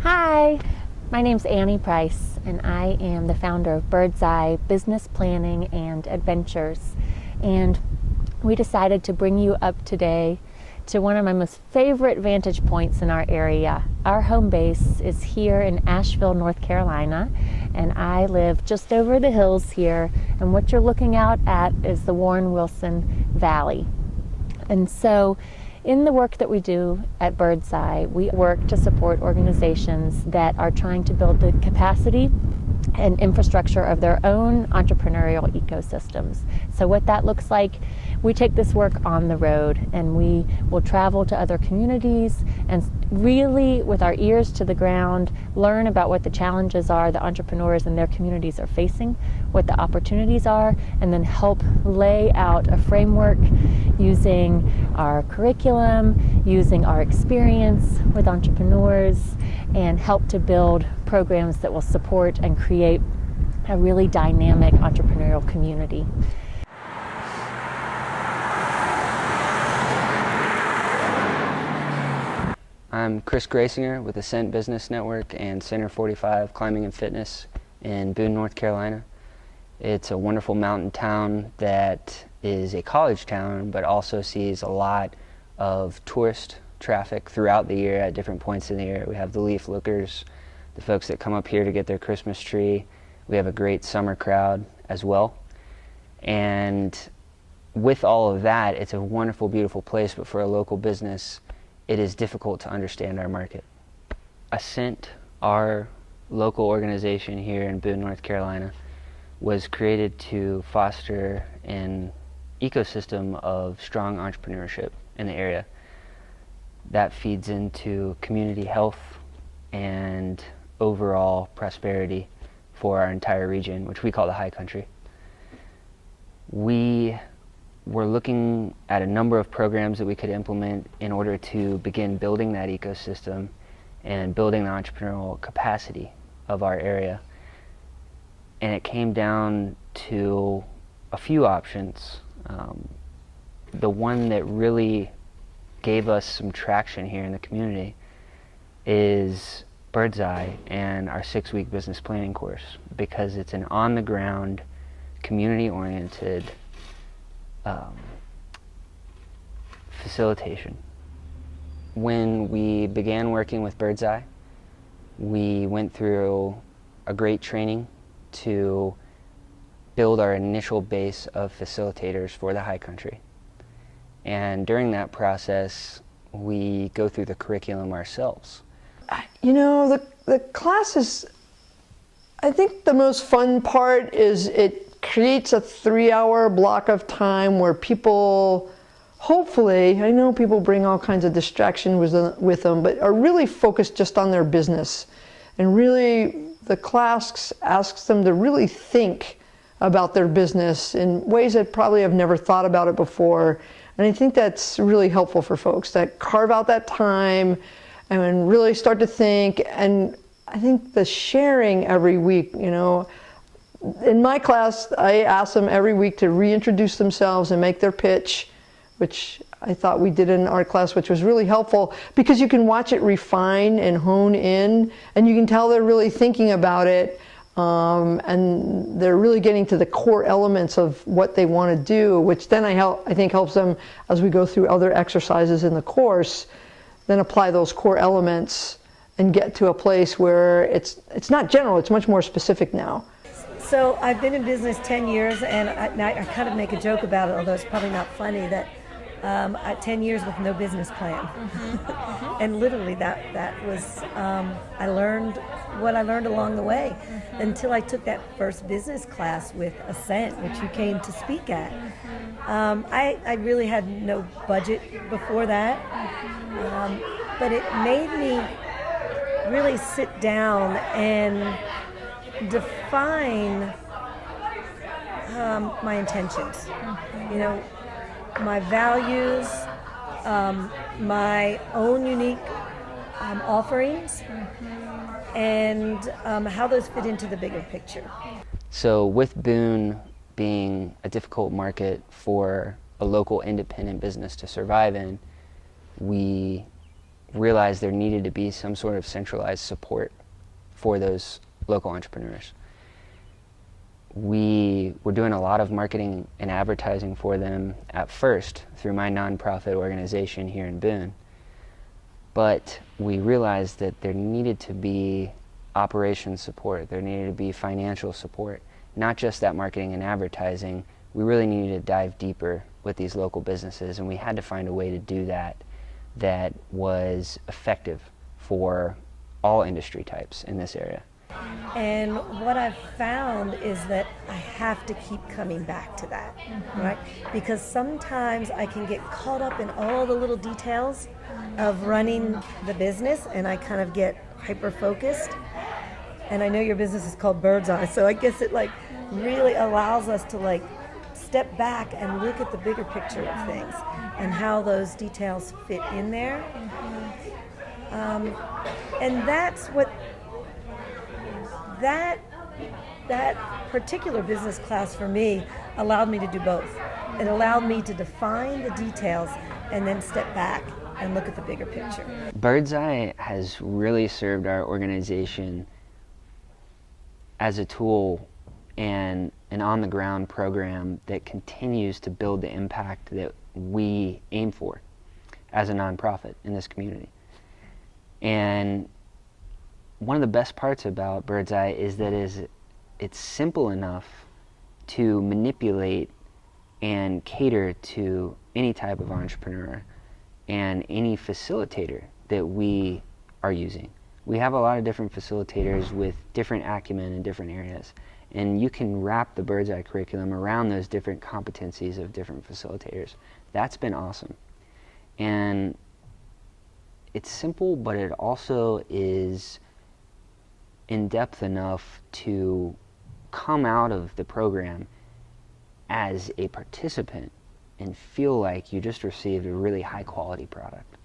Hi, my name's Annie Price, and I am the founder of Bird's Eye Business Planning and Adventures. And we decided to bring you up today to one of my most favorite vantage points in our area. Our home base is here in Asheville, North Carolina, and I live just over the hills here. And what you're looking out at is the Warren Wilson Valley. And so in the work that we do at Bird's Eye, we work to support organizations that are trying to build the capacity and infrastructure of their own entrepreneurial ecosystems. So what that looks like, we take this work on the road and we will travel to other communities and really, with our ears to the ground, learn about what the challenges are the entrepreneurs and their communities are facing, what the opportunities are, and then help lay out a framework using our curriculum, using our experience with entrepreneurs, and help to build programs that will support and create a really dynamic entrepreneurial community. I'm Chris Graysinger with Ascent Business Network and Center 45 Climbing and Fitness in Boone, North Carolina. It's a wonderful mountain town that is a college town, but also sees a lot of tourist traffic throughout the year at different points in the year. We have the leaf lookers, the folks that come up here to get their Christmas tree. We have a great summer crowd as well. And with all of that, it's a wonderful, beautiful place, but for a local business, it is difficult to understand our market. Ascent, our local organization here in Boone, North Carolina, was created to foster an ecosystem of strong entrepreneurship in the area. That feeds into community health and overall prosperity for our entire region, which we call the High Country. We were looking at a number of programs that we could implement in order to begin building that ecosystem and building the entrepreneurial capacity of our area. And it came down to a few options. The one that really gave us some traction here in the community is Bird's Eye and our 6-week business planning course, because it's an on-the-ground, community-oriented facilitation. When we began working with Bird's Eye, we went through a great training to build our initial base of facilitators for the High Country. And during that process, we go through the curriculum ourselves. You know, the classes, I think the most fun part is it creates a 3-hour block of time where people, hopefully, I know people bring all kinds of distraction with them, but are really focused just on their business. And really, the class asks them to really think about their business in ways that probably have never thought about it before. And I think that's really helpful for folks that carve out that time and really start to think. And I think the sharing every week, you know, in my class, I ask them every week to reintroduce themselves and make their pitch, which I thought we did in our class, which was really helpful because you can watch it refine and hone in, and you can tell they're really thinking about it, and they're really getting to the core elements of what they want to do, which then I think helps them as we go through other exercises in the course, then apply those core elements and get to a place where it's not general, it's much more specific now. So I've been in business 10 years, and I kind of make a joke about it, although it's probably not funny, that 10 years with no business plan. And literally that was, I learned what I learned along the way until I took that first business class with Ascent, which you came to speak at. I really had no budget before that, but it made me really sit down and define my intentions, you know, my values, my own unique offerings, and how those fit into the bigger picture. So with Boone being a difficult market for a local independent business to survive in, we realized there needed to be some sort of centralized support for those local entrepreneurs. We were doing a lot of marketing and advertising for them at first through my nonprofit organization here in Boone. But we realized that there needed to be operations support, there needed to be financial support, not just that marketing and advertising. We really needed to dive deeper with these local businesses, and we had to find a way to do that that was effective for all industry types in this area. And what I've found is that I have to keep coming back to that, right? Because sometimes I can get caught up in all the little details of running the business, and I kind of get hyper-focused. And I know your business is called Bird's Eye, so I guess it like really allows us to like step back and look at the bigger picture of things and how those details fit in there. And that's what that particular business class for me allowed me to do both. It allowed me to define the details and then step back and look at the bigger picture. Bird's Eye has really served our organization as a tool and an on-the-ground program that continues to build the impact that we aim for as a nonprofit in this community. And one of the best parts about Bird's Eye is that it's simple enough to manipulate and cater to any type of entrepreneur and any facilitator that we are using. We have a lot of different facilitators with different acumen in different areas, and you can wrap the Bird's Eye curriculum around those different competencies of different facilitators. That's been awesome. And it's simple, but it also is in-depth enough to come out of the program as a participant and feel like you just received a really high-quality product.